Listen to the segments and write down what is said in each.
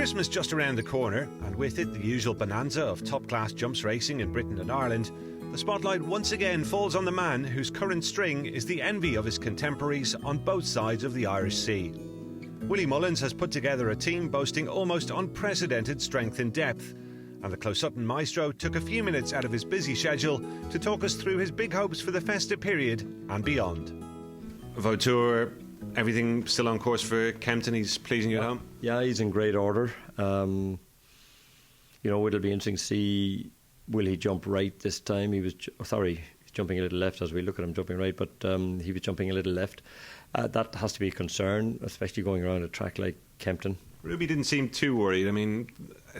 Christmas just around the corner, and with it the usual bonanza of top-class jumps racing in Britain and Ireland, the spotlight once again falls on the man whose current string is the envy of his contemporaries on both sides of the Irish Sea. Willie Mullins has put together a team boasting almost unprecedented strength and depth, and the Closutton maestro took a few minutes out of his busy schedule to talk us through his big hopes for the festive period and beyond. Vautour, everything still on course for Kempton? He's pleasing you at home? Yeah, he's in great order. It'll be interesting to see, will he jump right this time? He's jumping a little left as we look at him jumping right, but he was jumping a little left. That has to be a concern, especially going around a track like Kempton. Ruby didn't seem too worried. I mean,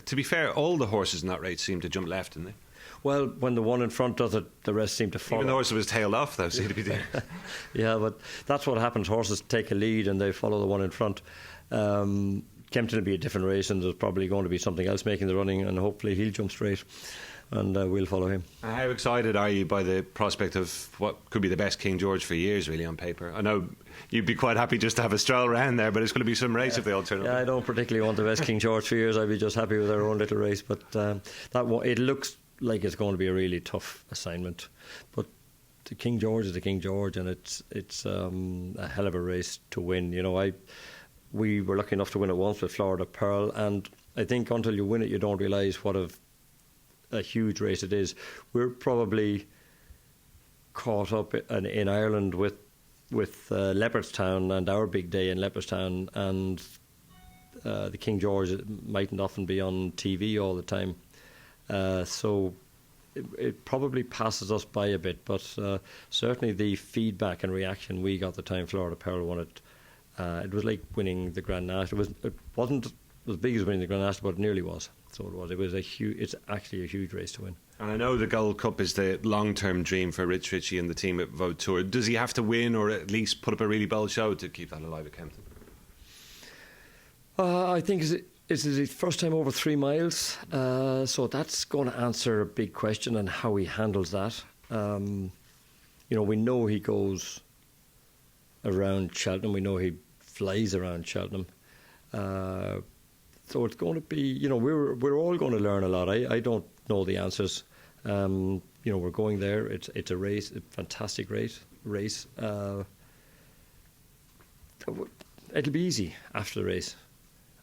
to be fair, all the horses in that race seemed to jump left, didn't they? Well, when the one in front does it, the rest seem to follow. Even the horse that was tailed off, though, seemed to be there. Yeah, but that's what happens. Horses take a lead and they follow the one in front. Kempton will be a different race, and there's probably going to be something else making the running, and hopefully he'll jump straight, and we'll follow him. How excited are you by the prospect of what could be the best King George for years, really, on paper? I know you'd be quite happy just to have a stroll around there, but it's going to be some race if they all turn up. Yeah, I don't particularly want the best King George for years. I'd be just happy with our own little race, but it looks like it's going to be a really tough assignment. But the King George is the King George, and it's a hell of a race to win. We were lucky enough to win it once with Florida Pearl, and I think until you win it, you don't realise what a huge race it is. We're probably caught up in Ireland with Leopardstown and our big day in Leopardstown, and the King George mightn't often be on TV all the time. So it probably passes us by a bit, but certainly the feedback and reaction we got the time Florida Pearl won it, it was like winning the Grand National. It wasn't as big as winning the Grand National, but it nearly was. So it was. It's actually a huge race to win. And I know the Gold Cup is the long-term dream for Rich Ritchie and the team at Vautour. Does he have to win, or at least put up a really bold show to keep that alive at Kempton? I think it's his first time over 3 miles, so that's going to answer a big question on how he handles that. We know he goes around Cheltenham. We know he flies around Cheltenham. So it's going to be, we're all going to learn a lot. I don't know the answers. We're going there. It's a race, a fantastic race. It'll be easy after the race,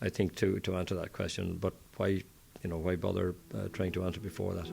I think, to answer that question. But why bother trying to answer before that?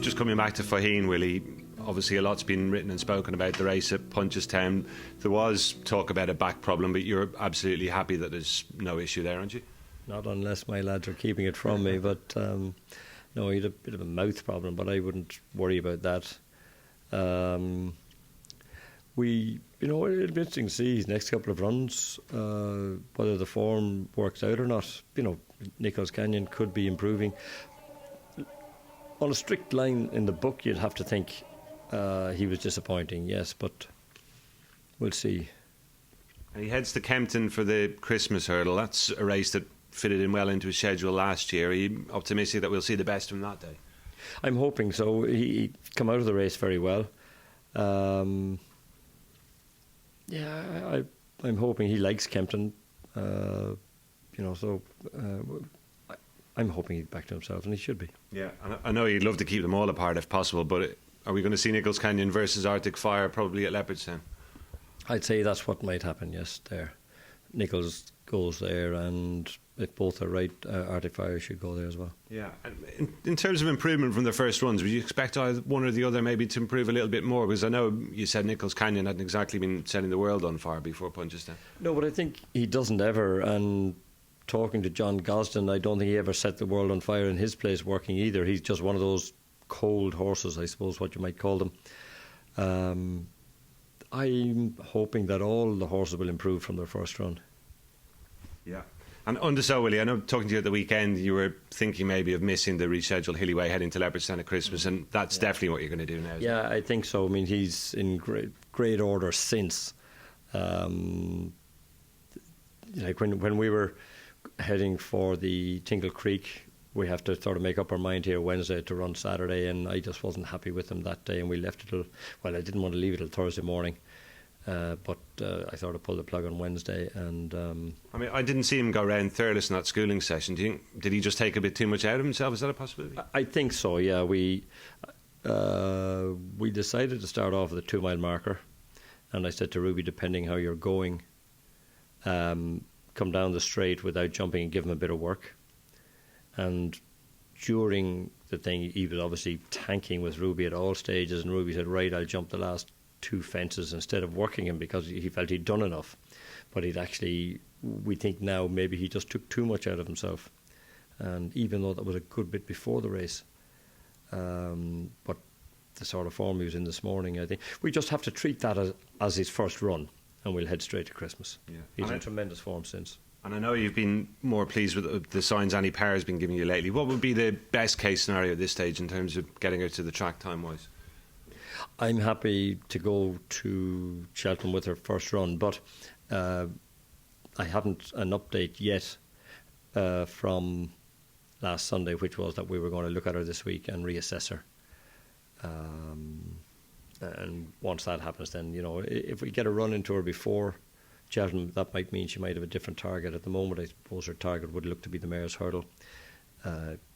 Just coming back to Faheen, Willie, obviously a lot's been written and spoken about the race at Punchestown. There was talk about a back problem, but you're absolutely happy that there's no issue there, aren't you? Not unless my lads are keeping it from me, but no, he had a bit of a mouth problem, but I wouldn't worry about that. It'll be interesting to see his next couple of runs, whether the form works out or not. Nichols Canyon could be improving. On a strict line in the book, you'd have to think he was disappointing, yes, but we'll see. And he heads to Kempton for the Christmas hurdle. That's a race that fitted in well into his schedule last year. Are you optimistic that we'll see the best of him that day? I'm hoping so. He come out of the race very well. I'm hoping he likes Kempton. I'm hoping he's back to himself, and he should be. Yeah, I know you'd love to keep them all apart if possible, but are we going to see Nichols Canyon versus Arctic Fire probably at Leopardstown? I'd say that's what might happen, yes, there. Nichols goes there, and if both are right, Arctic Fire should go there as well. Yeah, and in terms of improvement from the first runs, would you expect either one or the other maybe to improve a little bit more? Because I know you said Nichols Canyon hadn't exactly been setting the world on fire before Punchestown. No, but I think he doesn't ever, and talking to John Gosden, I don't think he ever set the world on fire in his place working either. He's just one of those cold horses, I suppose, what you might call them. I'm hoping that all the horses will improve from their first run. Yeah. And Underso, Willie, I know talking to you at the weekend, you were thinking maybe of missing the rescheduled Hillyway heading to Leopardstown at Christmas, and that's definitely what you're going to do now. Yeah, I think so. I mean, he's in great order since. like when we were heading for the Tingle Creek, we have to sort of make up our mind here Wednesday to run Saturday, and I just wasn't happy with them that day, and we left it till, well, I didn't want to leave it till Thursday morning, but I sort of pulled the plug on Wednesday. And I mean, I didn't see him go round thirdless in that schooling session. Do you think, did he just take a bit too much out of himself? Is that a possibility? I think so, yeah. We decided to start off with a 2 mile marker, and I said to Ruby, depending how you're going, come down the straight without jumping and give him a bit of work. And during the thing, he was obviously tanking with Ruby at all stages, and Ruby said, right, I'll jump the last 2 fences instead of working him, because he felt he'd done enough. But he'd actually, we think now, maybe he just took too much out of himself. And even though that was a good bit before the race, but the sort of form he was in this morning, I think we just have to treat that as his first run, and we'll head straight to Christmas. Yeah. He's in tremendous form since. And I know you've been more pleased with the signs Annie Power has been giving you lately. What would be the best case scenario at this stage in terms of getting her to the track time-wise? I'm happy to go to Cheltenham with her first run, but I haven't an update yet from last Sunday, which was that we were going to look at her this week and reassess her. And once that happens, then, you know, if we get a run into her before Cheltenham, that might mean she might have a different target. At the moment, I suppose her target would look to be the Mayor's Hurdle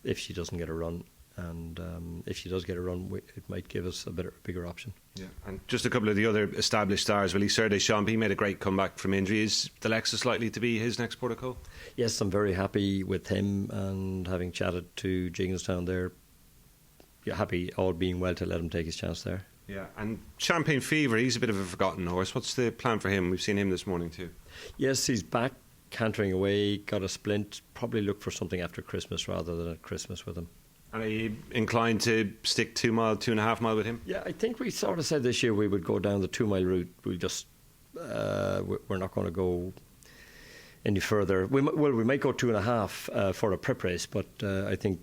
if she doesn't get a run. And if she does get a run, it might give us a bigger option. Yeah, and just a couple of the other established stars. Willie Deschamps, he made a great comeback from injury. Is the Lexus likely to be his next port of call? Yes, I'm very happy with him, and having chatted to Jigginstown there, happy, all being well, to let him take his chance there. Yeah, and Champagne Fever, he's a bit of a forgotten horse. What's the plan for him? We've seen him this morning too. Yes, he's back, cantering away, got a splint. Probably look for something after Christmas rather than at Christmas with him. And are you inclined to stick 2 mile, 2.5 mile with him? Yeah, I think we sort of said this year we would go down the 2 mile route. We just, we're not going to go any further. We might go 2.5 for a prep race, but I think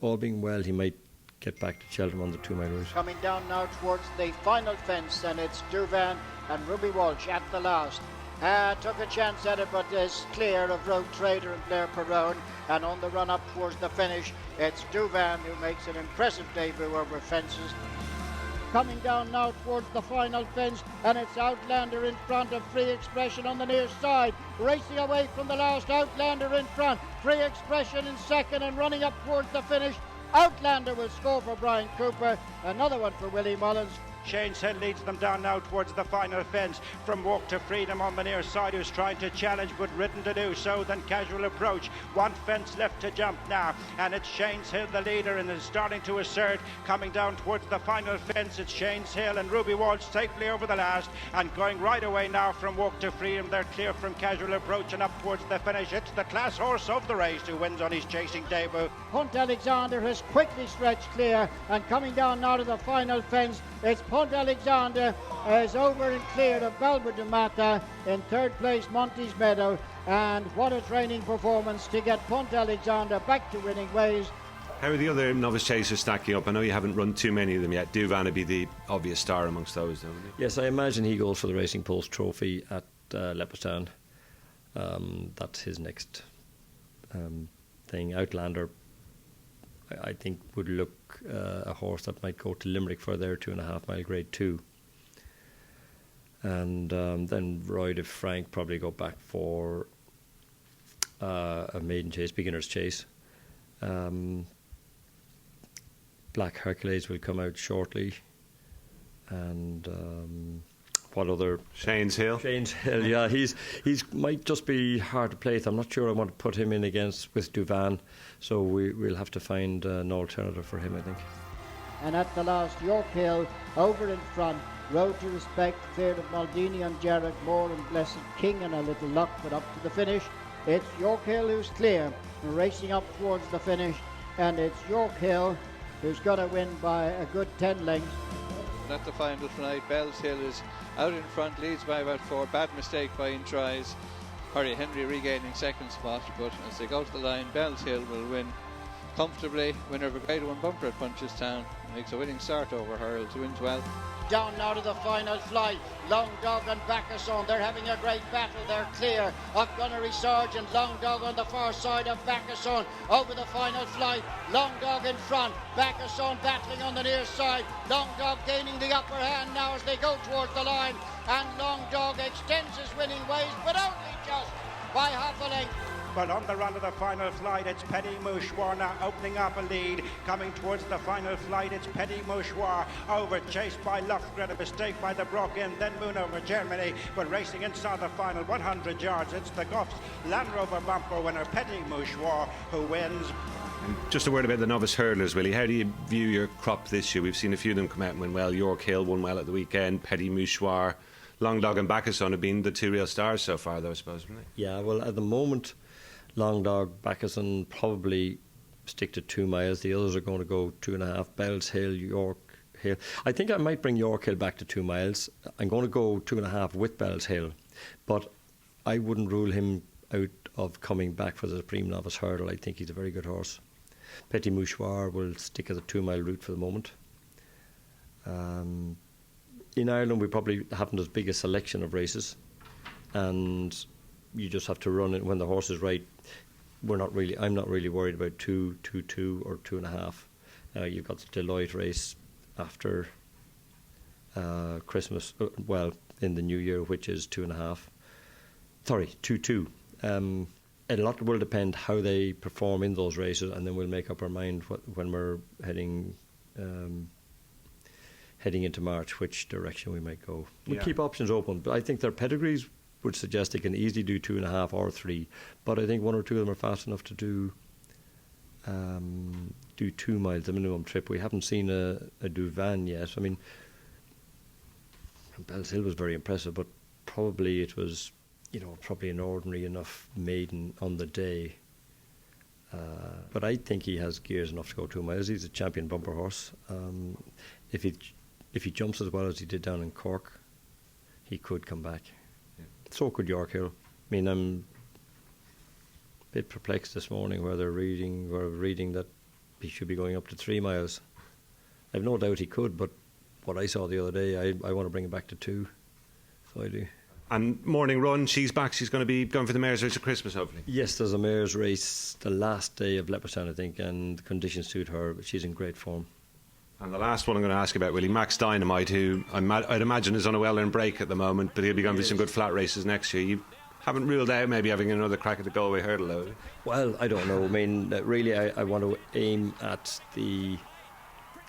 all being well, he might get back to Cheltenham on the 2 mile route. Coming down now towards the final fence, and it's Duvan and Ruby Walsh at the last. Took a chance at it, but is clear of Road Trader and Blair Perrone. And on the run up towards the finish, it's Duvan who makes an impressive debut over fences. Coming down now towards the final fence, and it's Outlander in front of Free Expression on the near side. Racing away from the last, Outlander in front. Free Expression in second, and running up towards the finish. Outlander will score for Brian Cooper. Another one for Willie Mullins. Shane's Hill leads them down now towards the final fence. From Walk to Freedom on the near side, who's trying to challenge but ridden to do so. Then Casual Approach. One fence left to jump now, and it's Shane's Hill the leader, and is starting to assert. Coming down towards the final fence, it's Shane's Hill and Ruby Walsh safely over the last, and going right away now from Walk to Freedom. They're clear from Casual Approach and up towards the finish. It's the class horse of the race who wins on his chasing debut. Punt Alexander has quickly stretched clear, and coming down now to the final fence, it's Punt Alexander is over and clear of Balberdamata. In third place, Monty's Meadow. And what a training performance to get Punt Alexander back to winning ways. How are the other novice chasers stacking up? I know you haven't run too many of them yet. Duvan would be the obvious star amongst those, don't you? Yes, I imagine he goes for the Racing Post Trophy at Leopardstown. That's his next thing. Outlander, I think, would look a horse that might go to Limerick for their 2.5 mile grade 2. And then Roy de Frank probably go back for a maiden chase, beginner's chase. Black Hercules will come out shortly. And what other? Shane's Hill. Shane's Hill, yeah. He's might just be hard to place. I'm not sure I want to put him in with Duvan, so we'll have to find an alternative for him, I think. And at the last, York Hill over in front. Road to Respect, cleared of Maldini and Jarrett Moore and Blessed King, and a little luck, but up to the finish. It's York Hill who's clear, racing up towards the finish, and it's York Hill who's going to win by a good 10 lengths. And at the final tonight, Bell's Hill is out in front, leads by about 4. Bad mistake by in tries. Henry regaining second spot, but as they go to the line, Bell's Hill will win comfortably. Winner of a Grade 1 bumper at Punchestown. Makes a winning start over Hurls, wins well. Down now to the final flight. Long Dog and Bacchusson, they're having a great battle. They're clear of Gunnery Sergeant. Long Dog on the far side of Bacchusson over the final flight. Long Dog in front. Bacchusson battling on the near side. Long Dog gaining the upper hand now as they go towards the line. And Long Dog extends his winning ways, but only just by half a length. But on the run of the final flight, it's Petit Mouchoir now opening up a lead. Coming towards the final flight, it's Petit Mouchoir over, chased by Loughran, a mistake by the Brock Inn, then Moon over Germany. But racing inside the final 100 yards, it's the Goffs Land Rover bumper winner, Petit Mouchoir, who wins. And just a word about the novice hurdlers, Willie. How do you view your crop this year? We've seen a few of them come out and win well. York Hill won well at the weekend. Petit Mouchoir, Long Dog and Bacchusson have been the two real stars so far, though, I suppose, haven't they? Yeah, well, at the moment, Long Dog, Bacchusson probably stick to 2 miles. The others are going to go 2.5. Bells Hill, York Hill. I think I might bring York Hill back to 2 miles. I'm going to go 2.5 with Bells Hill, but I wouldn't rule him out of coming back for the Supreme Novice Hurdle. I think he's a very good horse. Petit Mouchoir will stick at the 2 mile route for the moment. In Ireland, we probably haven't as big a selection of races, and you just have to run it when the horse is right. I'm not really worried about 2, 2, 2 or 2.5. You've got the Deloitte race after Christmas, in the new year, which is 2.5. Sorry, 2, 2. A lot will depend how they perform in those races, and then we'll make up our mind when we're heading into March, which direction we might go. We keep options open, but I think their pedigrees would suggest they can easily do 2.5 or 3, but I think 1 or 2 of them are fast enough to do 2 miles, the minimum trip. We haven't seen a Duvan yet. I mean, Bells Hill was very impressive, but probably it was, probably an ordinary enough maiden on the day. But I think he has gears enough to go 2 miles. He's a champion bumper horse. If he jumps as well as he did down in Cork, he could come back. So could York Hill. I mean, I'm a bit perplexed this morning where they're reading that he should be going up to 3 miles. I've no doubt he could, but what I saw the other day, I want to bring it back to 2. So I do. And Morning Run, she's back. She's going to be going for the mares race at Christmas, hopefully. Yes, there's a mares race the last day of Leopardstown, I think, and the conditions suit her, but she's in great form. And the last one I'm going to ask about, Willie, Max Dynamite, who I'd imagine is on a well-earned break at the moment, but he'll be going for some good flat races next year. You haven't ruled out maybe having another crack at the Galway Hurdle, though? Well, I don't know. I mean, really, I want to aim at the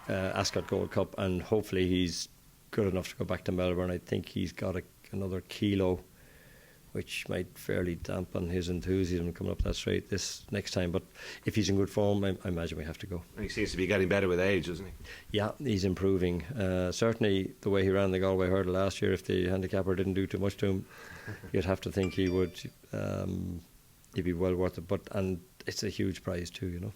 Ascot Gold Cup, and hopefully he's good enough to go back to Melbourne. I think he's got another kilo, which might fairly dampen his enthusiasm coming up that straight this next time. But if he's in good form, I imagine we have to go. And he seems to be getting better with age, doesn't he? Yeah, he's improving. Certainly the way he ran the Galway Hurdle last year, if the handicapper didn't do too much to him, you'd have to think he'd be well worth it. And it's a huge prize too,